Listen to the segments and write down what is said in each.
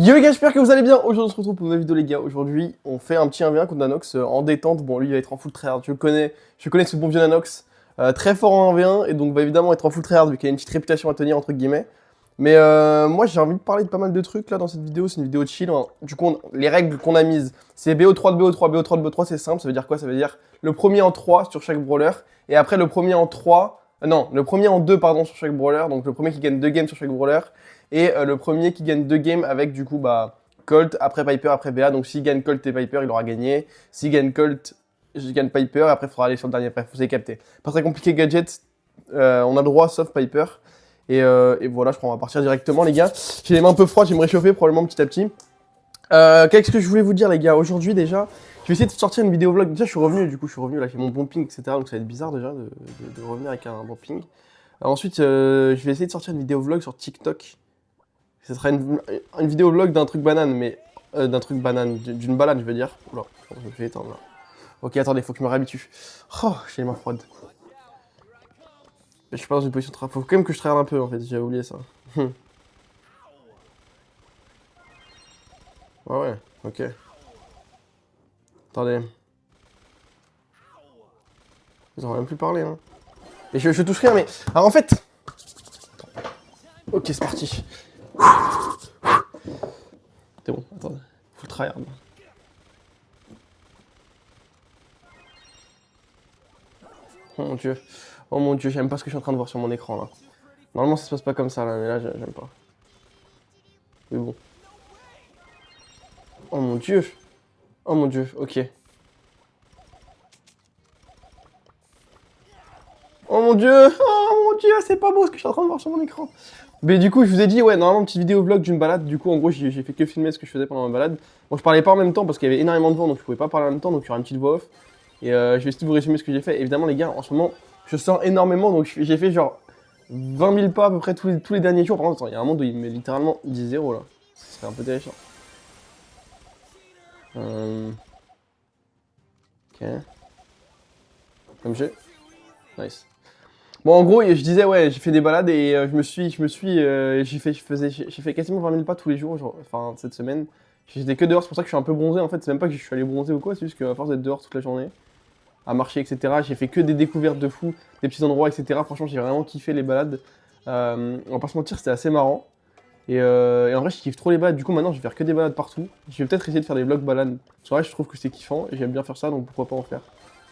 Yo les gars, j'espère que vous allez bien. Aujourd'hui on se retrouve pour une nouvelle vidéo les gars. Aujourd'hui on fait un petit 1v1 contre Nanox en détente. Bon lui il va être en full tryhard, je connais ce bon vieux Nanox. Très fort en 1v1 et donc va évidemment être en full tryhard vu qu'il a une petite réputation à tenir entre guillemets. Mais moi j'ai envie de parler de pas mal de trucs là dans cette vidéo, c'est une vidéo chill. Hein. Du coup les règles qu'on a mises, c'est BO3 de BO3, BO3 de BO3, c'est simple, ça veut dire quoi? Ça veut dire le premier en 3 sur chaque brawler et après le premier en 3, non, le premier en 2 pardon sur chaque brawler, donc le premier qui gagne 2 games sur chaque brawler. Et le premier qui gagne 2 games avec du coup bah Colt, après Piper, après BA. Donc s'il gagne Colt et Piper, il aura gagné. S'il gagne Colt, je gagne Piper, après il faudra aller sur le dernier. Bref, vous avez capté. Pas très compliqué gadget, on a le droit sauf Piper. Et voilà, je crois qu'on va partir directement les gars. J'ai les mains un peu froides, je vais me réchauffer probablement petit à petit. Qu'est-ce que je voulais vous dire les gars? Aujourd'hui déjà, je vais essayer de sortir une vidéo vlog. Déjà je suis revenu, du coup je suis revenu là, j'ai mon bon ping, etc. Donc ça va être bizarre déjà de revenir avec un bon ping. Ensuite, je vais essayer de sortir une vidéo vlog sur TikTok. Ce sera une vidéo vlog d'un truc banane, mais... d'un truc banane, d'une balade, je veux dire. Oula, je me fais éteindre là. Ok, attendez, faut que je me réhabitue. Oh, j'ai les mains froides. Je suis pas dans une position de travail. Faut quand même que je travaille un peu, en fait, j'ai oublié ça. Ouais, ouais, ok. Attendez. Ils ont même plus parlé, hein. Et je touche rien, mais... Alors, en fait... Ok, c'est parti. C'est bon, attendez. Faut le tryhard. Oh mon dieu, j'aime pas ce que je suis en train de voir sur mon écran là. Normalement ça se passe pas comme ça là, mais là j'aime pas. Mais bon. Oh mon dieu. Oh mon dieu, ok. Oh mon dieu, c'est pas beau ce que je suis en train de voir sur mon écran. Mais du coup, je vous ai dit, ouais, normalement, petite vidéo vlog d'une balade. Du coup, en gros, j'ai fait que filmer ce que je faisais pendant ma balade. Bon, je parlais pas en même temps parce qu'il y avait énormément de vent, donc je pouvais pas parler en même temps, donc il y aura une petite voix off. Et je vais essayer de vous résumer ce que j'ai fait. Évidemment, les gars, en ce moment, je sors énormément, donc j'ai fait genre 20 000 pas à peu près tous les derniers jours. Par contre, il y a un monde où il met littéralement 10 0 là. Ce serait un peu terrifiant. Ok. Comme j'ai. Nice. Bon, en gros, je disais, ouais, j'ai fait des balades et j'ai fait quasiment 20 000 pas tous les jours, genre, enfin, cette semaine. J'étais que dehors, c'est pour ça que je suis un peu bronzé, en fait, c'est même pas que je suis allé bronzer ou quoi, c'est juste qu'à force d'être dehors toute la journée, à marcher, etc., j'ai fait que des découvertes de fou, des petits endroits, etc. Franchement, j'ai vraiment kiffé les balades. On va pas se mentir, c'était assez marrant. Et en vrai, je kiffe trop les balades, du coup, maintenant, je vais faire que des balades partout. Je vais peut-être essayer de faire des vlogs balades. Parce qu'en vrai, je trouve que c'est kiffant et j'aime bien faire ça, donc pourquoi pas en faire.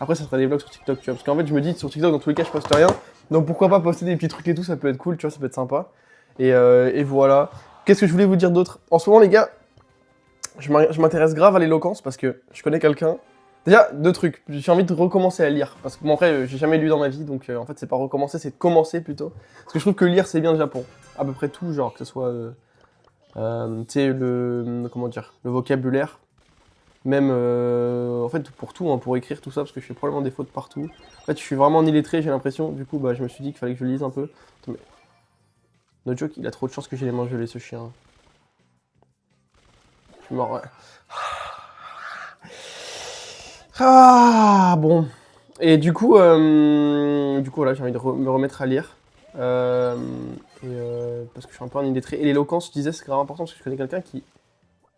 Après, ça sera des vlogs sur TikTok, tu vois. Parce qu'en fait, je me dis, sur TikTok, dans tous les cas, je poste rien. Donc pourquoi pas poster des petits trucs et tout, ça peut être cool, tu vois, ça peut être sympa. Et voilà. Qu'est-ce que je voulais vous dire d'autre? En ce moment, les gars, je m'intéresse grave à l'éloquence parce que je connais quelqu'un. Déjà, deux trucs. J'ai envie de recommencer à lire. Parce que, bon, après, j'ai jamais lu dans ma vie, donc en fait, c'est pas recommencer, c'est de commencer plutôt. Parce que je trouve que lire, c'est bien déjà pour à peu près tout, genre, que ce soit, tu sais, comment dire, le vocabulaire. Même, en fait, pour tout, hein, pour écrire tout ça, parce que je fais probablement des fautes partout. En fait, je suis vraiment illettré, j'ai l'impression. Du coup, bah, je me suis dit qu'il fallait que je lise un peu. Attends, mais... No joke, il a trop de chance que j'ai les mains gelées, ce chien. Je suis mort, ouais. Ah, bon. Et du coup, voilà, j'ai envie de me remettre à lire. Parce que je suis un peu un illettré. Et l'éloquence, je disais, c'est grave important, parce que je connais quelqu'un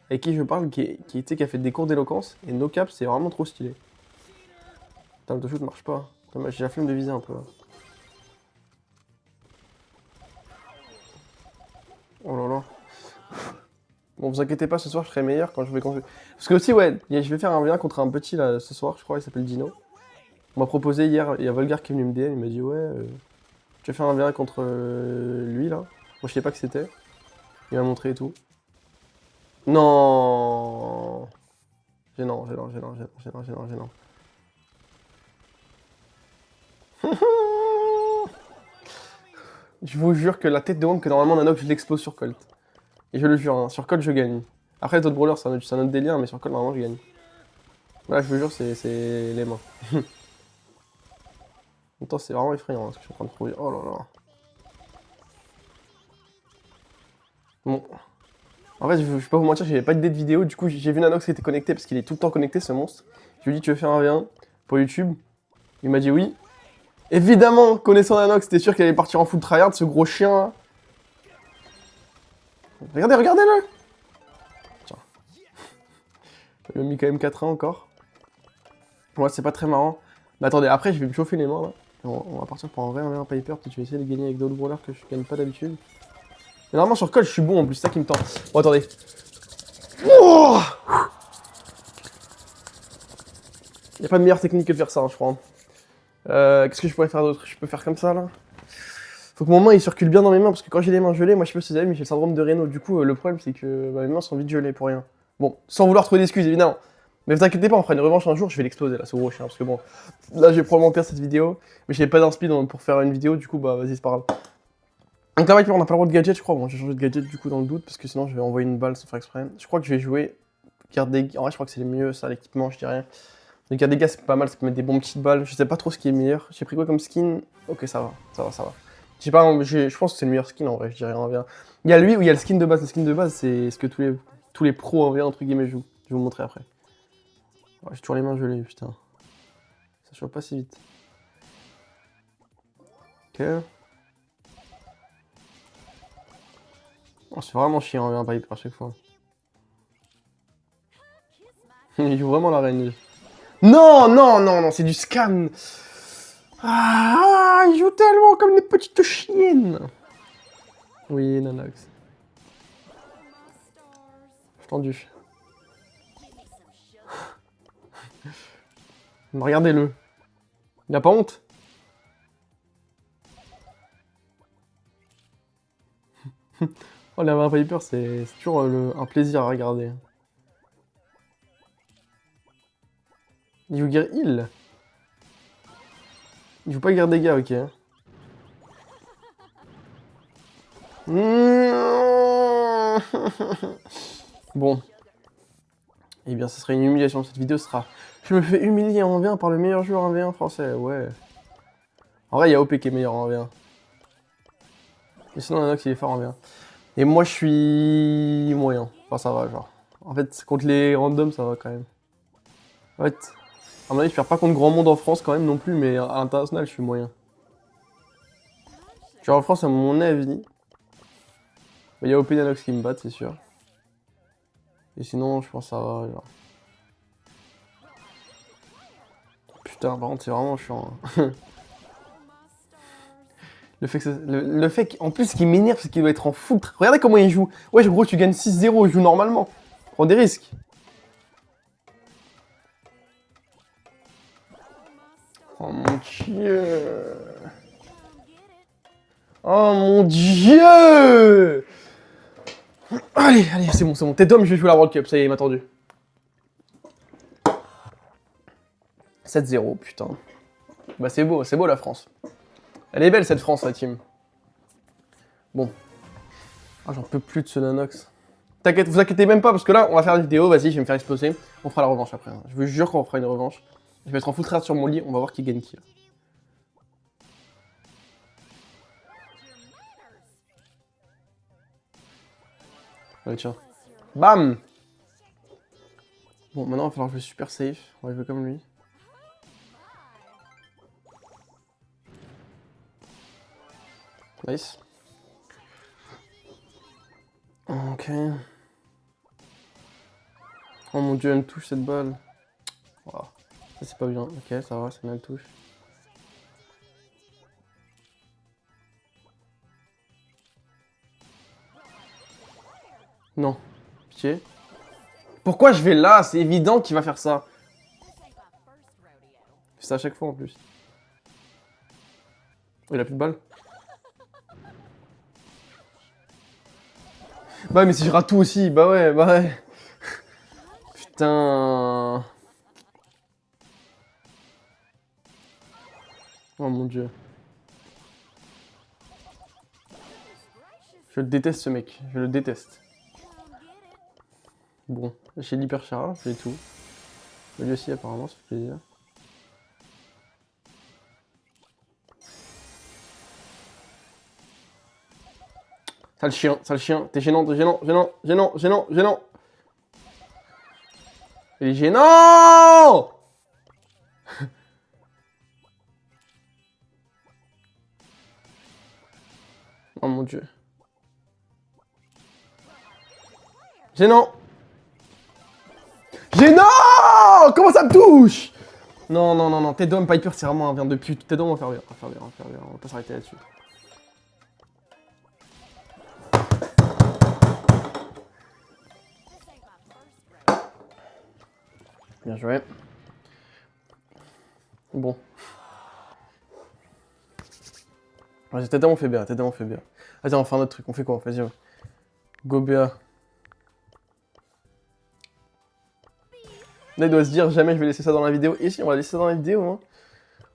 avec qui je parle, qui a fait des cours d'éloquence. Et no cap, c'est vraiment trop stylé. Putain, le shoot marche pas. J'ai la flemme de viser un peu là. Oh là là. Bon, vous inquiétez pas, ce soir je serai meilleur quand je vais construire. Parce que aussi, ouais, je vais faire un 1 contre un petit là ce soir, je crois, il s'appelle Dino. On m'a proposé hier, il y a Volgar qui est venu me DM, il m'a dit ouais, tu vas faire un 1 contre lui là. Moi je sais pas que c'était. Il m'a montré et tout. Non. Gênant. Je vous jure que la tête de honte que normalement Nanox je l'expose sur Colt. Et je le jure, hein, sur Colt je gagne. Après les autres brawlers c'est un autre délire, mais sur Colt normalement je gagne. Là je vous jure c'est les mains. En même temps c'est vraiment effrayant hein, ce que je suis en train de trouver. Oh là là. Bon. En fait je vais pas vous mentir, j'avais pas d'idée de vidéo, du coup j'ai vu Nanox qui était connecté parce qu'il est tout le temps connecté ce monstre. Je lui ai dit tu veux faire un V1 pour YouTube? Il m'a dit oui. Évidemment, connaissant Nanox, t'es sûr qu'il allait partir en full tryhard, ce gros chien là. Regardez, regardez-le! Il m'a mis quand même 4-1 encore. Moi, c'est pas très marrant. Mais attendez, après, je vais me chauffer les mains là. On va partir pour un vrai 1v1 Piper. Peut-être je vais essayer de gagner avec d'autres brawlers que je gagne pas d'habitude. Mais normalement, sur Colt, je suis bon en plus, c'est ça qui me tend. Bon, attendez. Oh, y a pas de meilleure technique que de faire ça, hein, je crois. Qu'est-ce que je pourrais faire d'autre? Je peux faire comme ça là. Faut que mon main il circule bien dans mes mains parce que quand j'ai les mains gelées, moi je sais pas si vous savez, mais j'ai le syndrome de Raynaud. Du coup, le problème c'est que mes mains sont vite gelées pour rien. Bon, sans vouloir trouver d'excuses évidemment. Mais vous inquiétez pas, on fera une revanche un jour, je vais l'exploser là, ce gros chien. Parce que bon, là je vais probablement perdre cette vidéo. Mais j'ai pas d'inspi pour faire une vidéo, du coup, bah vas-y, c'est pas grave. Donc là, on n'a pas le droit de gadget, je crois. Bon, j'ai changé de gadget du coup dans le doute parce que sinon je vais envoyer une balle sans faire exprès. Je crois que je vais jouer garde des. En vrai, je crois que c'est le mieux ça, l'équipement, je dis rien. Le garde des gars, c'est pas mal, ça peut mettre des bons petites balles. Je sais pas trop ce qui est meilleur. J'ai pris quoi comme skin? Ok, ça va, ça va, ça va. Je sais pas, je pense que c'est le meilleur skin en vrai, je dirais en V1. Il y a lui ou il y a le skin de base. Le skin de base, c'est ce que tous les pros en V1 entre guillemets jouent. Je vais vous montrer après. Ouais, j'ai toujours les mains gelées, putain. Ça chope pas si vite. Ok. Oh, c'est vraiment chiant en V1 Piper à chaque fois. Il joue vraiment la reine. Non, non, non, non, c'est du scam. Ah, il joue tellement comme des petites chiennes. Oui, Nanox. J'ai tendu. Regardez-le. Il a pas honte? Oh, la Main Piper, c'est toujours un plaisir à regarder. Il joue guerre heal. Il joue pas guerre dégâts, ok. Bon. Eh bien, ce serait une humiliation. Cette vidéo sera... Je me fais humilier en V1 par le meilleur joueur en V1 français, ouais. En vrai, il y a OP qui est meilleur en V1. Mais sinon, Nanox, il est fort en V1. Et moi, je suis moyen. Enfin, ça va, genre. En fait, contre les randoms, ça va quand même. En fait, à mon avis, je perds pas contre grand monde en France quand même non plus, mais à l'international, je suis moyen. Genre en France, à mon avis, il y a OP Nanox qui me battent, c'est sûr. Et sinon, je pense que ça va, genre. Putain, par contre, c'est vraiment chiant. Hein. Le fait qu'en plus, ce qui m'énerve, c'est qu'il doit être en foutre. Regardez comment il joue. Ouais, gros, tu gagnes 6-0, il joue normalement. Prends des risques. Oh mon dieu. Oh mon dieu. Allez, allez, c'est bon, c'est bon. Tête d'homme, je vais jouer la World Cup, ça y est, il m'a attendu. 7-0, putain. Bah c'est beau la France. Elle est belle cette France, la team. Bon. Ah, j'en peux plus de ce Nanox. T'inquiète, vous inquiétez même pas, parce que là, on va faire une vidéo, vas-y, je vais me faire exploser. On fera la revanche après. Hein. Je vous jure qu'on fera une revanche. Je vais être en full tryhard sur mon lit, on va voir qui gagne qui. Là. Allez, tiens. Bam. Bon, maintenant, il va falloir jouer super safe. On va jouer comme lui. Nice. Ok. Oh mon dieu, elle me touche cette balle. Wow. Ça, c'est pas bien. Ok, ça va, ça me touche. Non. Pitié. Pourquoi je vais là? C'est évident qu'il va faire ça. Il fait ça à chaque fois en plus. Oh, il a plus de balles. Bah ouais, mais si je rate tout aussi, bah ouais, bah ouais. Putain. Oh mon dieu. Je le déteste ce mec, je le déteste. Bon, j'ai l'hypercharge, j'ai tout. Lui aussi apparemment, ça fait plaisir. Sale chien, t'es gênant, gênant, gênant, gênant, gênant, gênant. Il est gênant. Oh mon dieu. Gênant. J'ai... Non! Comment ça me touche? Non, non, non, non. Ted Dom Piper, c'est vraiment un vin de pute. Ted Dom, on va faire bien. On va faire bien, on va faire bien. On va pas s'arrêter là-dessus. Bien joué. Bon. Vas-y, Ted Dom, on fait bien. Ted Dom, on fait bien. Vas-y, on fait un autre truc. On fait quoi? Vas-y. Gobea. Là, il doit se dire jamais je vais laisser ça dans la vidéo. Et si, on va laisser ça dans la vidéo. Hein.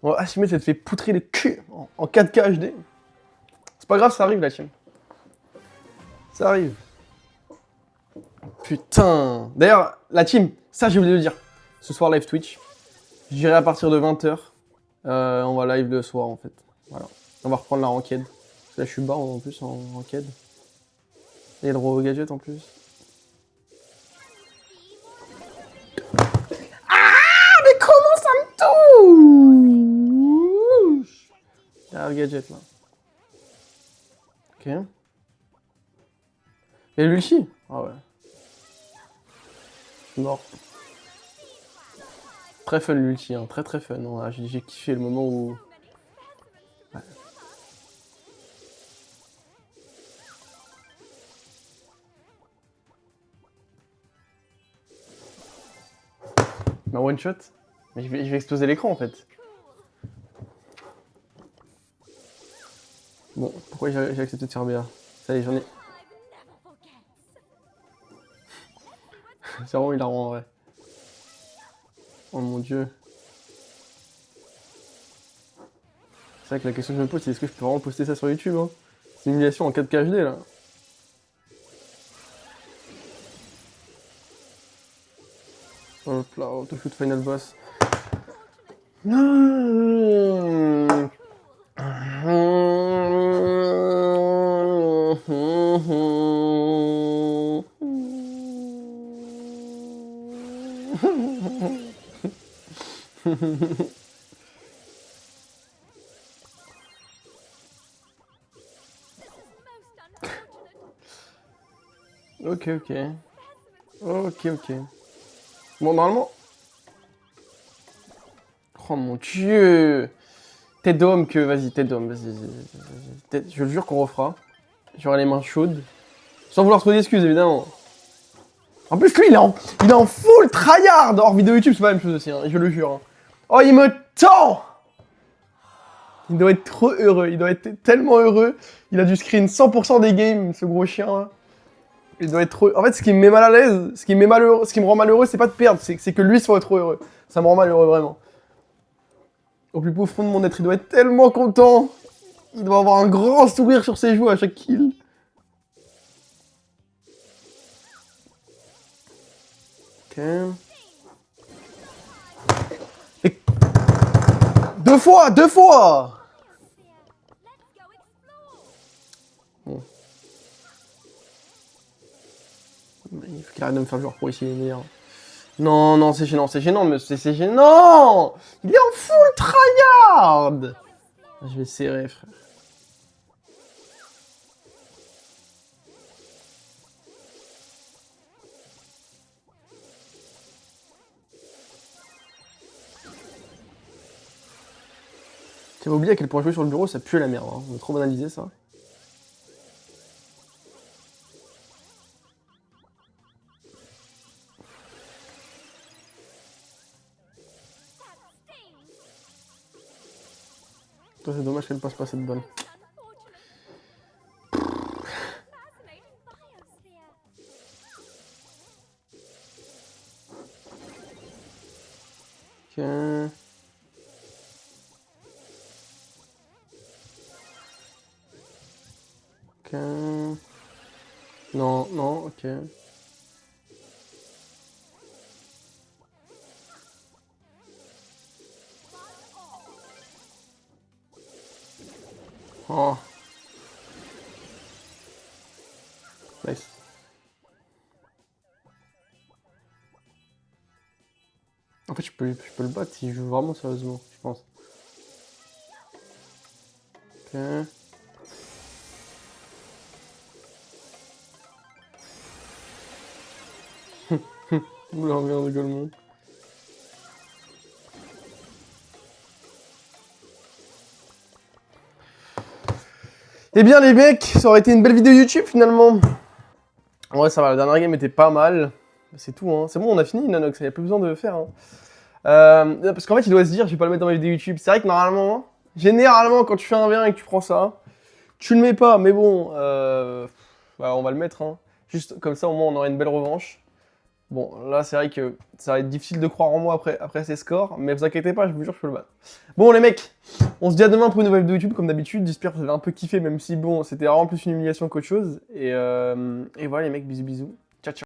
On va assumer que ça te fait poutrer les culs en 4K HD. C'est pas grave, ça arrive la team. Ça arrive. Putain. D'ailleurs, la team, ça j'ai oublié de le dire. Ce soir, live Twitch. J'irai à partir de 20h. On va live le soir en fait. Voilà. On va reprendre la ranked. Parce que là, je suis bas en plus en ranked. Il y a le gros gadget en plus. Mais comment ça me touche? Il y a le gadget là. Ok. Et l'ulti? Ah ouais. Je suis mort. Très fun l'ulti, hein. Très très fun. Hein. J'ai kiffé le moment où... Ouais. Ma one shot? Mais je vais exploser l'écran en fait. Bon, pourquoi j'ai accepté de faire BA? Ça y est, j'en ai... C'est vraiment hilarant en vrai. Oh mon dieu. C'est vrai que la question que je me pose, c'est est-ce que je peux vraiment poster ça sur YouTube hein? C'est une simulation en 4K HD là. Hop là, auto-shoot final boss. Ok, ok. Ok, ok. Bon, normalement... Oh mon dieu! Tête d'homme que... Vas-y, tête d'homme, vas-y. Je le jure qu'on refera. J'aurai les mains chaudes. Sans vouloir trouver d'excuses, évidemment. En plus, lui, il est en full tryhard. Hors vidéo YouTube, c'est pas la même chose aussi, hein, je le jure. Hein. Oh, il me tend! Il doit être trop heureux. Il doit être tellement heureux. Il a du screen 100% des games, ce gros chien. Hein. Il doit être trop... En fait, ce qui me met mal à l'aise, ce qui me rend malheureux, c'est pas de perdre, c'est que lui soit trop heureux. Ça me rend malheureux, vraiment. Au plus profond de mon être, il doit être tellement content. Il doit avoir un grand sourire sur ses joues à chaque kill. Ok. Et... Deux fois! Bon. Il faut qu'il arrête de me faire jouer pour ici, les meilleurs. Non, non, c'est gênant, mais c'est gênant! Il est en full tryhard! Je vais serrer, frère. J'avais oublié à quel point jouer sur le bureau, ça pue la merde. Hein. On a trop banalisé ça. Toi, c'est dommage qu'elle passe pas cette balle. Ok. Ok. Non, non, ok. Oh. Nice. En fait, je peux le battre s'il joue vraiment sérieusement, je pense. Ok. Oula, un V1 de Golemon. Eh bien les mecs, ça aurait été une belle vidéo YouTube finalement. Ouais, ça va, la dernière game était pas mal. C'est tout, hein. C'est bon, on a fini Nanox, il n'y a plus besoin de le faire. Hein. Parce qu'en fait, il doit se dire, je vais pas le mettre dans ma vidéo YouTube. C'est vrai que normalement, généralement, quand tu fais un V1 et que tu prends ça, tu le mets pas, mais bon, bah, on va le mettre. Hein. Juste comme ça, au moins, on aura une belle revanche. Bon, là, c'est vrai que ça va être difficile de croire en moi après ces scores, mais vous inquiétez pas, je vous jure, je peux le battre. Bon, les mecs, on se dit à demain pour une nouvelle vidéo YouTube, comme d'habitude. J'espère que vous avez un peu kiffé, même si, bon, c'était vraiment plus une humiliation qu'autre chose. Et voilà, les mecs, bisous, bisous.